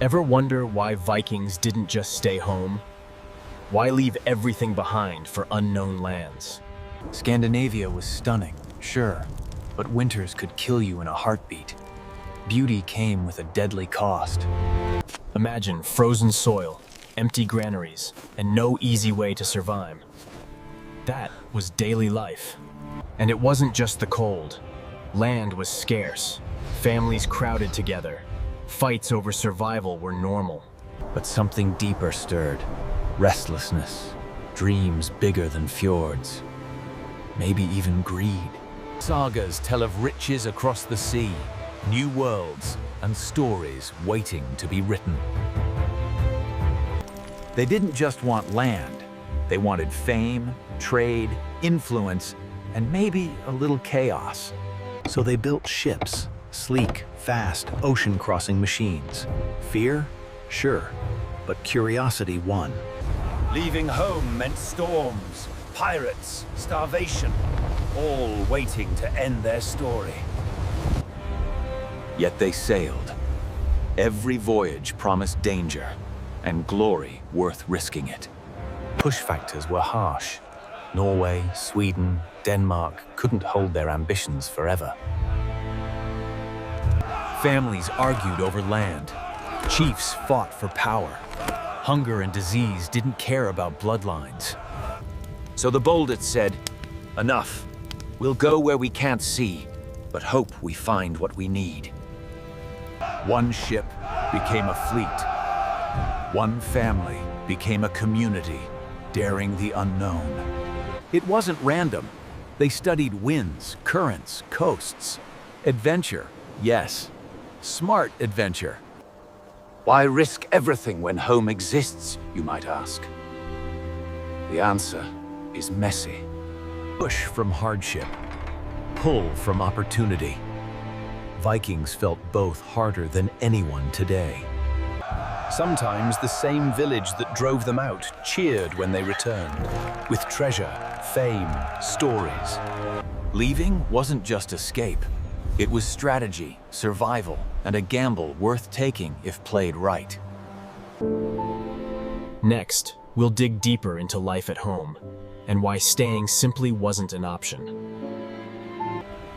Ever wonder why Vikings didn't just stay home? Why leave everything behind for unknown lands? Scandinavia was stunning, sure, but winters could kill you in a heartbeat. Beauty came with a deadly cost. Imagine frozen soil, empty granaries, and no easy way to survive. That was daily life. And it wasn't just the cold. Land was scarce. Families crowded together. Fights over survival were normal. But something deeper stirred. Restlessness. Dreams bigger than fjords. Maybe even greed. Sagas tell of riches across the sea, new worlds, and stories waiting to be written. They didn't just want land. They wanted fame, trade, influence, and maybe a little chaos. So they built ships, sleek, fast, ocean-crossing machines. Fear? Sure, but curiosity won. Leaving home meant storms, pirates, starvation, all waiting to end their story. Yet they sailed. Every voyage promised danger, and glory worth risking it. Push factors were harsh. Norway, Sweden, Denmark couldn't hold their ambitions forever. Families argued over land. Chiefs fought for power. Hunger and disease didn't care about bloodlines. So the boldest said, "Enough. We'll go where we can't see, but hope we find what we need." One ship became a fleet. One family became a community, daring the unknown. It wasn't random. They studied winds, currents, coasts. Adventure, yes. Smart adventure. Why risk everything when home exists, you might ask? The answer is messy. Push from hardship. Pull from opportunity. Vikings felt both harder than anyone today. Sometimes the same village that drove them out cheered when they returned, with treasure, fame, stories. Leaving wasn't just escape. It was strategy, survival, and a gamble worth taking if played right. Next, we'll dig deeper into life at home, and why staying simply wasn't an option.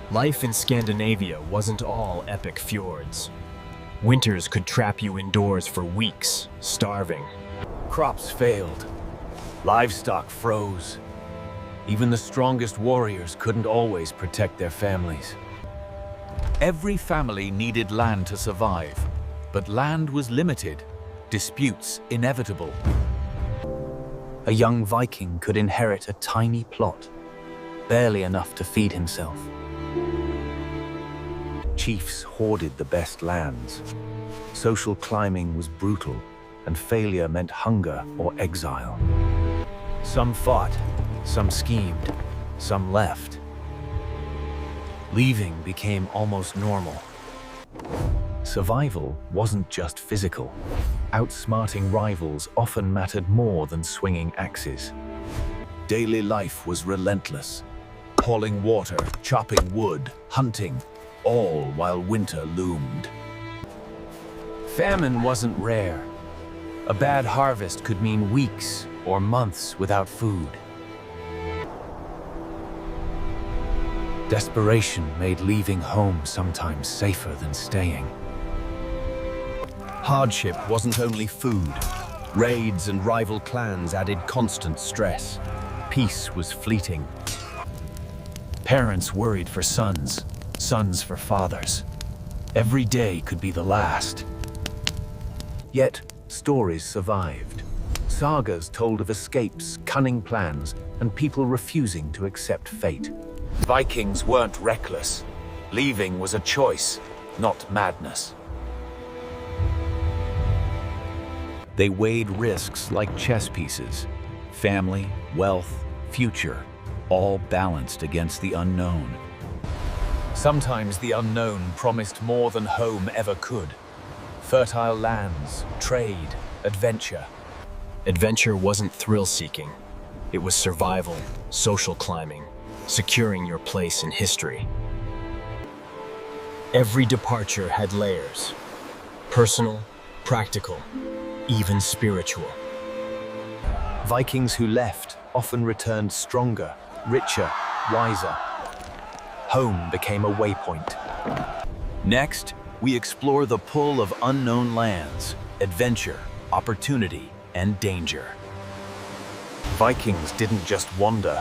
Life in Scandinavia wasn't all epic fjords. Winters could trap you indoors for weeks, starving. Crops failed. Livestock froze. Even the strongest warriors couldn't always protect their families. Every family needed land to survive, but land was limited, disputes inevitable. A young Viking could inherit a tiny plot, barely enough to feed himself. Chiefs hoarded the best lands. Social climbing was brutal, and failure meant hunger or exile. Some fought, some schemed, some left. Leaving became almost normal. Survival wasn't just physical. Outsmarting rivals often mattered more than swinging axes. Daily life was relentless. Hauling water, chopping wood, hunting, all while winter loomed. Famine wasn't rare. A bad harvest could mean weeks or months without food. Desperation made leaving home sometimes safer than staying. Hardship wasn't only food. Raids and rival clans added constant stress. Peace was fleeting. Parents worried for sons, sons for fathers. Every day could be the last. Yet, stories survived. Sagas told of escapes, cunning plans, and people refusing to accept fate. Vikings weren't reckless. Leaving was a choice, not madness. They weighed risks like chess pieces. Family, wealth, future, all balanced against the unknown. Sometimes the unknown promised more than home ever could. Fertile lands, trade, adventure. Adventure wasn't thrill-seeking. It was survival, social climbing, securing your place in history. Every departure had layers: personal, practical, even spiritual. Vikings who left often returned stronger, richer, wiser. Home became a waypoint. Next, we explore the pull of unknown lands, adventure, opportunity, and danger. Vikings didn't just wander,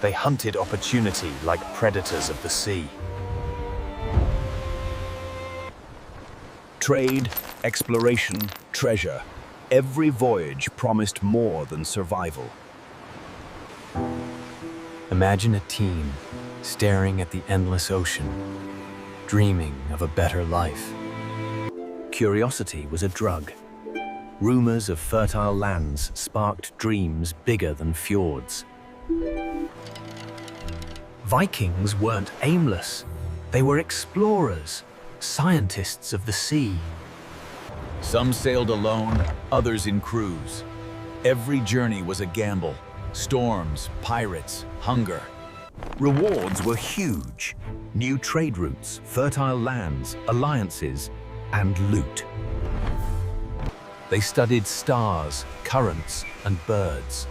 they hunted opportunity like predators of the sea. Trade, exploration, treasure. Every voyage promised more than survival. Imagine a team staring at the endless ocean, dreaming of a better life. Curiosity was a drug. Rumors of fertile lands sparked dreams bigger than fjords. Vikings weren't aimless. They were explorers, scientists of the sea. Some sailed alone, others in crews. Every journey was a gamble. Storms, pirates, hunger. Rewards were huge. New trade routes, fertile lands, alliances, and loot. They studied stars, currents, and birds.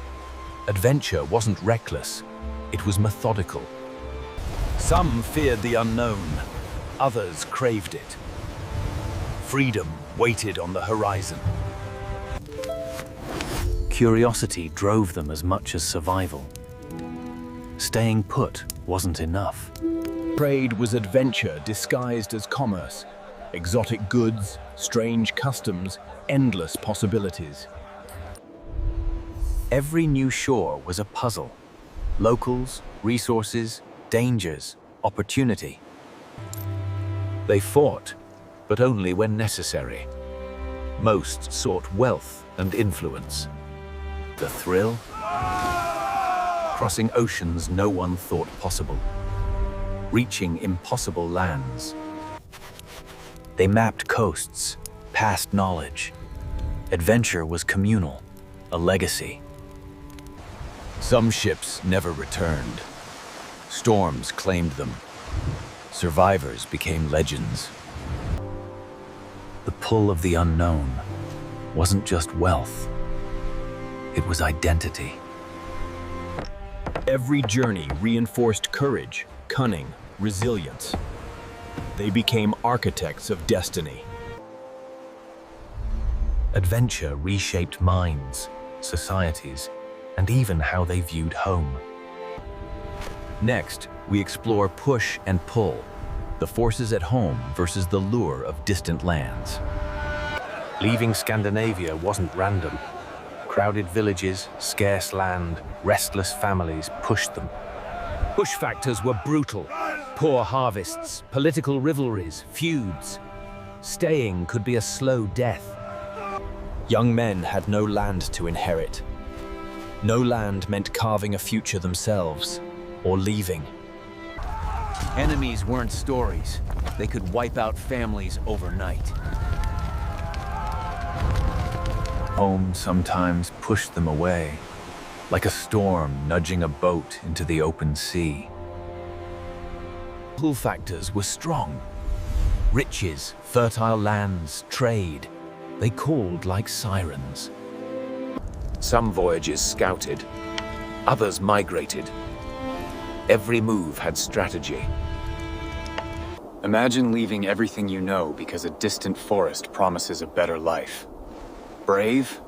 Adventure wasn't reckless, it was methodical. Some feared the unknown, others craved it. Freedom waited on the horizon. Curiosity drove them as much as survival. Staying put wasn't enough. Trade was adventure disguised as commerce. Exotic goods, strange customs, endless possibilities. Every new shore was a puzzle. Locals, resources, dangers, opportunity. They fought, but only when necessary. Most sought wealth and influence. The thrill? Crossing oceans no one thought possible. Reaching impossible lands. They mapped coasts, passed knowledge. Adventure was communal, a legacy. Some ships never returned. Storms claimed them. Survivors became legends. The pull of the unknown wasn't just wealth. It was identity. Every journey reinforced courage, cunning, resilience. They became architects of destiny. Adventure reshaped minds, societies, and even how they viewed home. Next, we explore push and pull, the forces at home versus the lure of distant lands. Leaving Scandinavia wasn't random. Crowded villages, scarce land, restless families pushed them. Push factors were brutal. Poor harvests, political rivalries, feuds. Staying could be a slow death. Young men had no land to inherit. No land meant carving a future themselves, or leaving. Enemies weren't stories. They could wipe out families overnight. Home sometimes pushed them away, like a storm nudging a boat into the open sea. Pull factors were strong. Riches, fertile lands, trade. They called like sirens. Some voyages scouted, others migrated. Every move had strategy. Imagine leaving everything you know because a distant forest promises a better life. Brave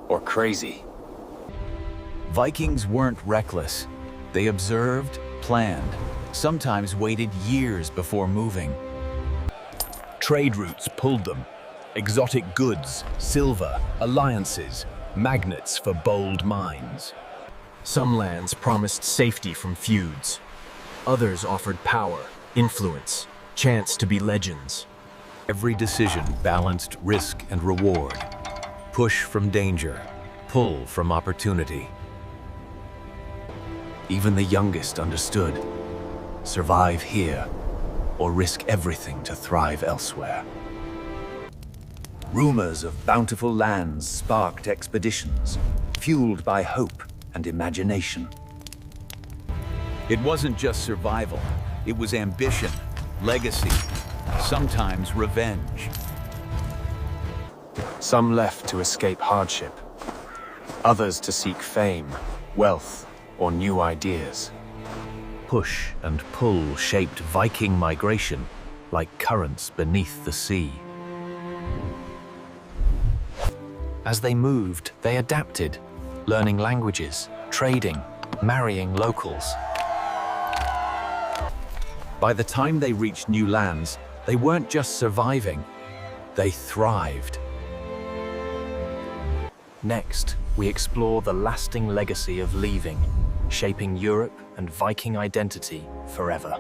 or crazy? Vikings weren't reckless. They observed, planned, sometimes waited years before moving. Trade routes pulled them. Exotic goods, silver, alliances, magnets for bold minds. Some lands promised safety from feuds. Others offered power, influence, chance to be legends. Every decision balanced risk and reward. Push from danger, pull from opportunity. Even the youngest understood. Survive here, or risk everything to thrive elsewhere. Rumors of bountiful lands sparked expeditions, fueled by hope and imagination. It wasn't just survival, it was ambition, legacy, sometimes revenge. Some left to escape hardship, others to seek fame, wealth, or new ideas. Push and pull shaped Viking migration like currents beneath the sea. As they moved, they adapted, learning languages, trading, marrying locals. By the time they reached new lands, they weren't just surviving, they thrived. Next, we explore the lasting legacy of leaving, shaping Europe and Viking identity forever.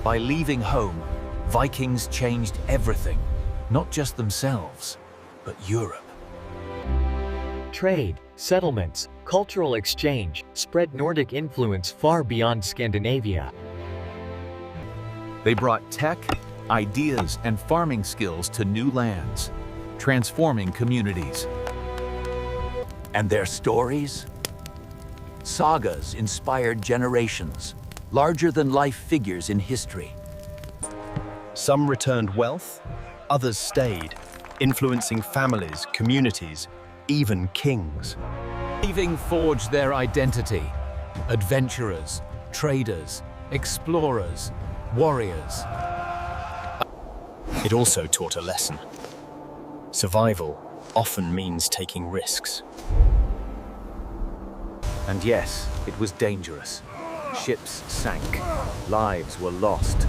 By leaving home, Vikings changed everything, not just themselves, but Europe. Trade, settlements, cultural exchange spread Nordic influence far beyond Scandinavia. They brought tech, ideas, and farming skills to new lands, transforming communities. And their stories? Sagas inspired generations, larger-than-life figures in history. Some returned wealth, others stayed, influencing families, communities, even kings. Leaving forged their identity. Adventurers, traders, explorers, warriors. It also taught a lesson. Survival often means taking risks. And yes, it was dangerous. Ships sank, lives were lost.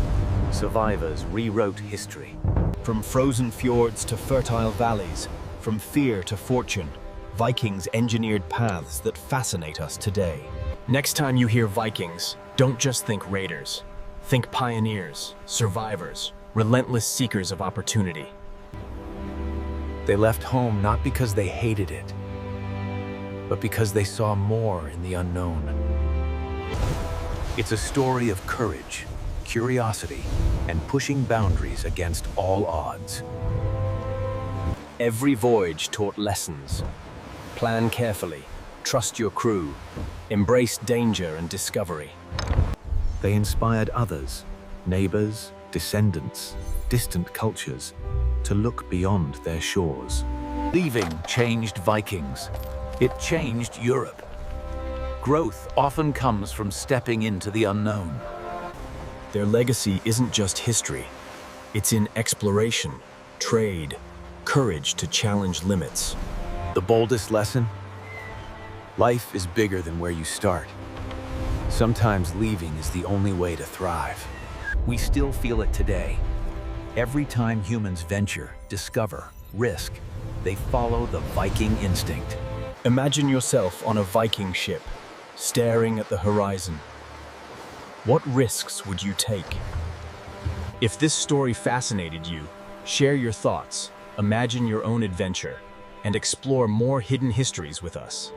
Survivors rewrote history. From frozen fjords to fertile valleys, from fear to fortune, Vikings engineered paths that fascinate us today. Next time you hear Vikings, don't just think raiders. Think pioneers, survivors, relentless seekers of opportunity. They left home not because they hated it, but because they saw more in the unknown. It's a story of courage, curiosity, and pushing boundaries against all odds. Every voyage taught lessons. Plan carefully, trust your crew, embrace danger and discovery. They inspired others, neighbors, descendants, distant cultures, to look beyond their shores. Leaving changed Vikings. It changed Europe. Growth often comes from stepping into the unknown. Their legacy isn't just history. It's in exploration, trade, courage to challenge limits. The boldest lesson? Life is bigger than where you start. Sometimes leaving is the only way to thrive. We still feel it today. Every time humans venture, discover, risk, they follow the Viking instinct. Imagine yourself on a Viking ship, staring at the horizon. What risks would you take? If this story fascinated you, share your thoughts, imagine your own adventure, and explore more hidden histories with us.